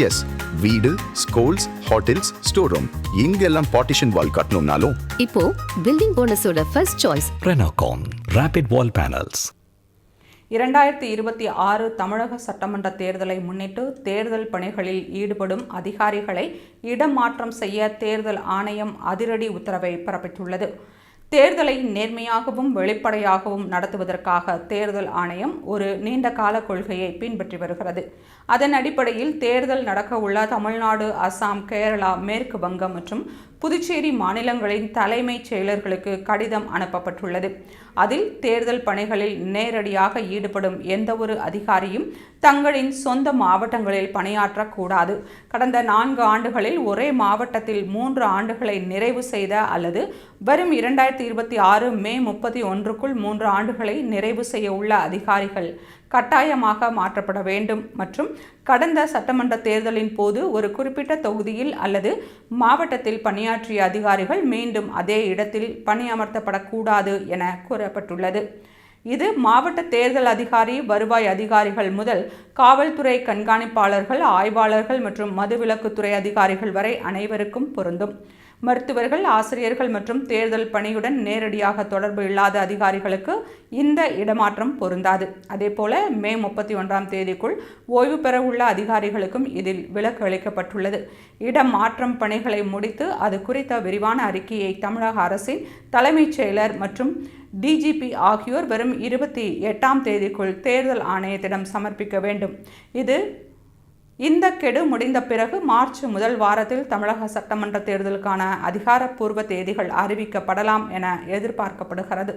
S, வீடு, schools, hotels, store room இங்கெல்லாம் partition wall கட்டணும்னாலும் இப்போ பில்டிங் போனஸோட first choice Renocon Rapid Wall Panels. 2026 தமிழக சட்டமன்ற தேர்தலை முன்னிட்டு தேர்தல் பணிகளில் ஈடுபடும் அதிகாரிகளை இடமாற்றம் செய்ய தேர்தல் ஆணையம் அதிரடி உத்தரவை பிறப்பித்துள்ளது. தேர்தலை நேர்மையாகவும் வெளிப்படையாகவும் நடத்துவதற்காக தேர்தல் ஆணையம் ஒரு நீண்டகால கொள்கையை பின்பற்றி வருகிறது. அதன் அடிப்படையில் தேர்தல் நடக்க உள்ள தமிழ்நாடு, அசாம், கேரளா, மேற்கு வங்கம் மற்றும் புதுச்சேரி மாநிலங்களின் தலைமைச் செயலர்களுக்கு கடிதம் அனுப்பப்பட்டுள்ளது. அதில் தேர்தல் பணிகளில் நேரடியாக ஈடுபடும் எந்தவொரு அதிகாரியும் தங்களின் சொந்த மாவட்டங்களில் பணியாற்றக்கூடாது. கடந்த 4 ஆண்டுகளில் ஒரே மாவட்டத்தில் 3 ஆண்டுகளை நிறைவு செய்த அல்லது வரும் 2026 மே 31க்குள் 3 ஆண்டுகளை நிறைவு செய்ய உள்ள அதிகாரிகள் கட்டாயமாக மாற்றப்பட வேண்டும் மற்றும் கடந்த சட்டமன்ற தேர்தலின் போது ஒரு குறிப்பிட்ட தொகுதியில் அல்லது மாவட்டத்தில் பணியாற்றிய அதிகாரிகள் மீண்டும் அதே இடத்தில் பணியமர்த்தப்படக்கூடாது என கூறப்பட்டுள்ளது. இது மாவட்ட தேர்தல் அதிகாரி, வருவாய் அதிகாரிகள் முதல் காவல்துறை கண்காணிப்பாளர்கள், ஆய்வாளர்கள் மற்றும் மதுவிலக்குத்துறை அதிகாரிகள் வரை அனைவருக்கும் பொருந்தும். மருத்துவர்கள், ஆசிரியர்கள் மற்றும் தேர்தல் பணியுடன் நேரடியாக தொடர்பு இல்லாத அதிகாரிகளுக்கு இந்த இடமாற்றம் பொருந்தாது. அதேபோல மே 31ஆம் தேதிக்குள் ஓய்வு பெற உள்ள அதிகாரிகளுக்கும் இதில் விலக்கு அளிக்கப்பட்டுள்ளது. இடமாற்றம் பணிகளை முடித்து அது குறித்த விரிவான அறிக்கையை தமிழக அரசின் தலைமைச் செயலர் மற்றும் டிஜிபி ஆகியோர் வரும் 28ஆம் தேதிக்குள் தேர்தல் ஆணையத்திடம் சமர்ப்பிக்க வேண்டும். இந்த கெடு முடிந்த பிறகு மார்ச் முதல் வாரத்தில் தமிழக சட்டமன்ற தேர்தலுக்கான அதிகாரப்பூர்வ தேதிகள் அறிவிக்கப்படலாம் என எதிர்பார்க்கப்படுகிறது.